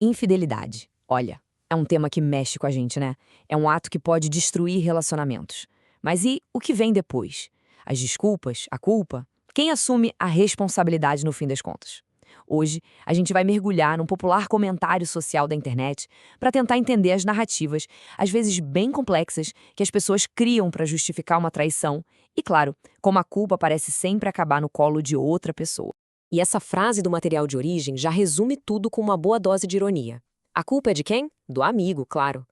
Infidelidade. Olha, é um tema que mexe com a gente, né? É um ato que pode destruir relacionamentos. Mas e o que vem depois? As desculpas? A culpa? Quem assume a responsabilidade no fim das contas? Hoje, a gente vai mergulhar num popular comentário social da internet para tentar entender as narrativas, às vezes bem complexas, que as pessoas criam para justificar uma traição e, claro, como a culpa parece sempre acabar no colo de outra pessoa. E essa frase do material de origem já resume tudo com uma boa dose de ironia. A culpa é de quem? Do amigo, claro.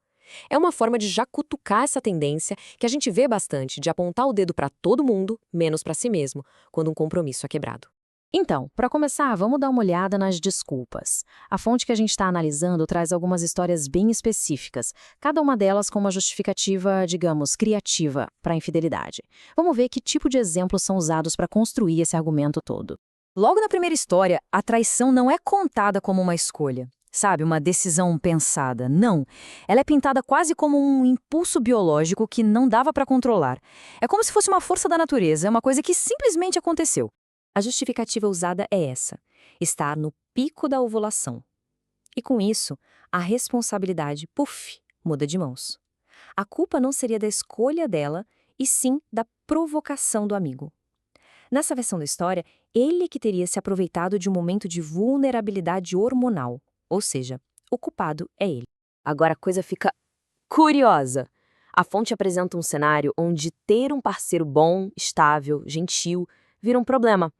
É uma forma de já cutucar essa tendência que a gente vê bastante de apontar o dedo para todo mundo, menos para si mesmo, quando um compromisso é quebrado. Então, para começar, vamos dar uma olhada nas desculpas. A fonte que a gente está analisando traz algumas histórias bem específicas, cada uma delas com uma justificativa, digamos, criativa para a infidelidade. Vamos ver que tipo de exemplos são usados para construir esse argumento todo. Logo na primeira história, a traição não é contada como uma escolha, sabe, uma decisão pensada. Não. Ela é pintada quase como um impulso biológico que não dava para controlar. É como se fosse uma força da natureza, é uma coisa que simplesmente aconteceu. A justificativa usada é essa: estar no pico da ovulação. E com isso, a responsabilidade, puf, muda de mãos. A culpa não seria da escolha dela, e sim da provocação do amigo. Nessa versão da história, ele que teria se aproveitado de um momento de vulnerabilidade hormonal, ou seja, o culpado é ele. Agora a coisa fica curiosa. A fonte apresenta um cenário onde ter um parceiro bom, estável, gentil, vira um problema.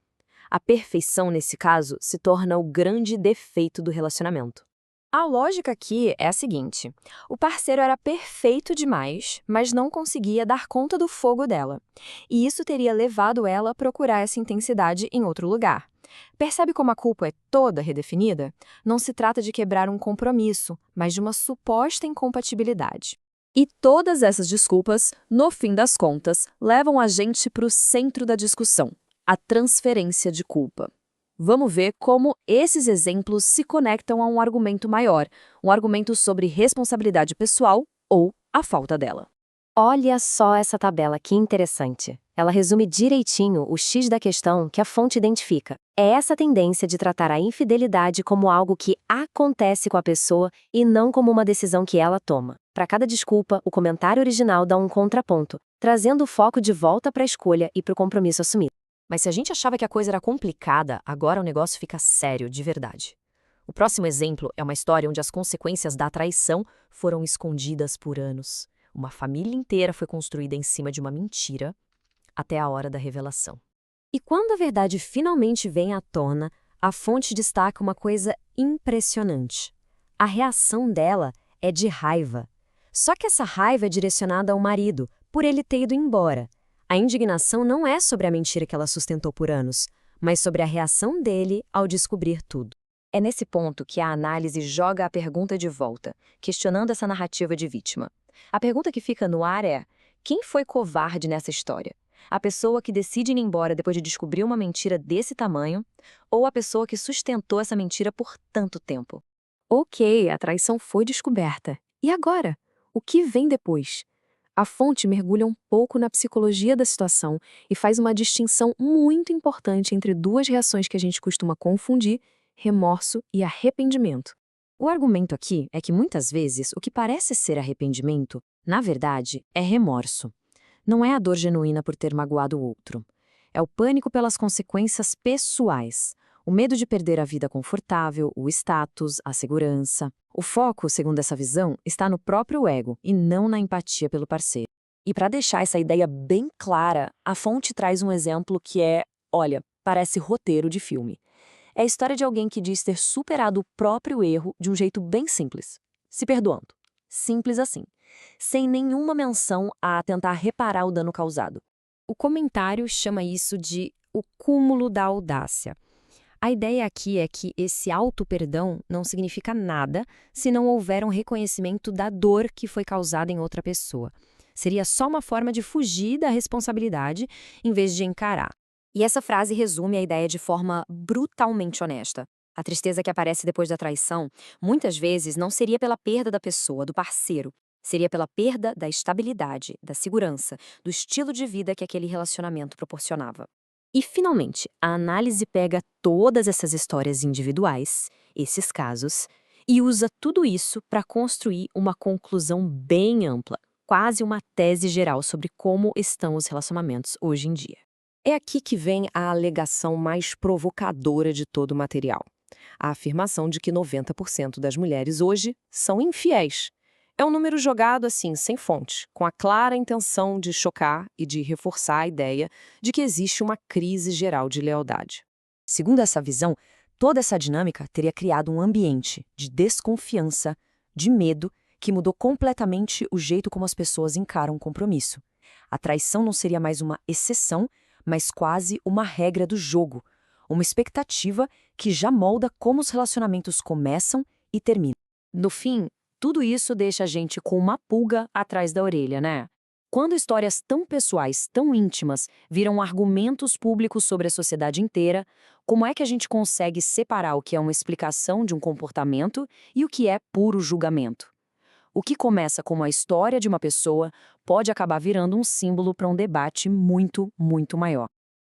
A perfeição, nesse caso, se torna o grande defeito do relacionamento. A lógica aqui é a seguinte: o parceiro era perfeito demais, mas não conseguia dar conta do fogo dela. E isso teria levado ela a procurar essa intensidade em outro lugar. Percebe como a culpa é toda redefinida? Não se trata de quebrar um compromisso, mas de uma suposta incompatibilidade. E todas essas desculpas, no fim das contas, levam a gente para o centro da discussão: a transferência de culpa. Vamos ver como esses exemplos se conectam a um argumento maior, um argumento sobre responsabilidade pessoal ou a falta dela. Olha só essa tabela, que interessante. Ela resume direitinho o X da questão que a fonte identifica. É essa tendência de tratar a infidelidade como algo que acontece com a pessoa e não como uma decisão que ela toma. Para cada desculpa, o comentário original dá um contraponto, trazendo o foco de volta para a escolha e para o compromisso assumido. Mas se a gente achava que a coisa era complicada, agora o negócio fica sério, de verdade. O próximo exemplo é uma história onde as consequências da traição foram escondidas por anos. Uma família inteira foi construída em cima de uma mentira até a hora da revelação. E quando a verdade finalmente vem à tona, a fonte destaca uma coisa impressionante. A reação dela é de raiva. Só que essa raiva é direcionada ao marido, por ele ter ido embora. A indignação não é sobre a mentira que ela sustentou por anos, mas sobre a reação dele ao descobrir tudo. É nesse ponto que a análise joga a pergunta de volta, questionando essa narrativa de vítima. A pergunta que fica no ar é: quem foi covarde nessa história? A pessoa que decide ir embora depois de descobrir uma mentira desse tamanho, ou a pessoa que sustentou essa mentira por tanto tempo? Ok, a traição foi descoberta. E agora? O que vem depois? A fonte mergulha um pouco na psicologia da situação e faz uma distinção muito importante entre duas reações que a gente costuma confundir: remorso e arrependimento. O argumento aqui é que muitas vezes o que parece ser arrependimento, na verdade, é remorso. Não é a dor genuína por ter magoado o outro. É o pânico pelas consequências pessoais. O medo de perder a vida confortável, o status, a segurança. O foco, segundo essa visão, está no próprio ego e não na empatia pelo parceiro. E para deixar essa ideia bem clara, a fonte traz um exemplo que olha, parece roteiro de filme. É a história de alguém que diz ter superado o próprio erro de um jeito bem simples, se perdoando. Simples assim, sem nenhuma menção a tentar reparar o dano causado. O comentário chama isso de o cúmulo da audácia. A ideia aqui é que esse auto-perdão não significa nada se não houver um reconhecimento da dor que foi causada em outra pessoa. Seria só uma forma de fugir da responsabilidade em vez de encarar. E essa frase resume a ideia de forma brutalmente honesta. A tristeza que aparece depois da traição, muitas vezes, não seria pela perda da pessoa, do parceiro. Seria pela perda da estabilidade, da segurança, do estilo de vida que aquele relacionamento proporcionava. E, finalmente, a análise pega todas essas histórias individuais, esses casos, e usa tudo isso para construir uma conclusão bem ampla, quase uma tese geral sobre como estão os relacionamentos hoje em dia. É aqui que vem a alegação mais provocadora de todo o material. A afirmação de que 90% das mulheres hoje são infiéis. É um número jogado assim, sem fonte, com a clara intenção de chocar e de reforçar a ideia de que existe uma crise geral de lealdade. Segundo essa visão, toda essa dinâmica teria criado um ambiente de desconfiança, de medo, que mudou completamente o jeito como as pessoas encaram o compromisso. A traição não seria mais uma exceção, mas quase uma regra do jogo, uma expectativa que já molda como os relacionamentos começam e terminam. No fim, tudo isso deixa a gente com uma pulga atrás da orelha, né? Quando histórias tão pessoais, tão íntimas, viram argumentos públicos sobre a sociedade inteira, como é que a gente consegue separar o que é uma explicação de um comportamento e o que é puro julgamento? O que começa como a história de uma pessoa pode acabar virando um símbolo para um debate muito, muito maior.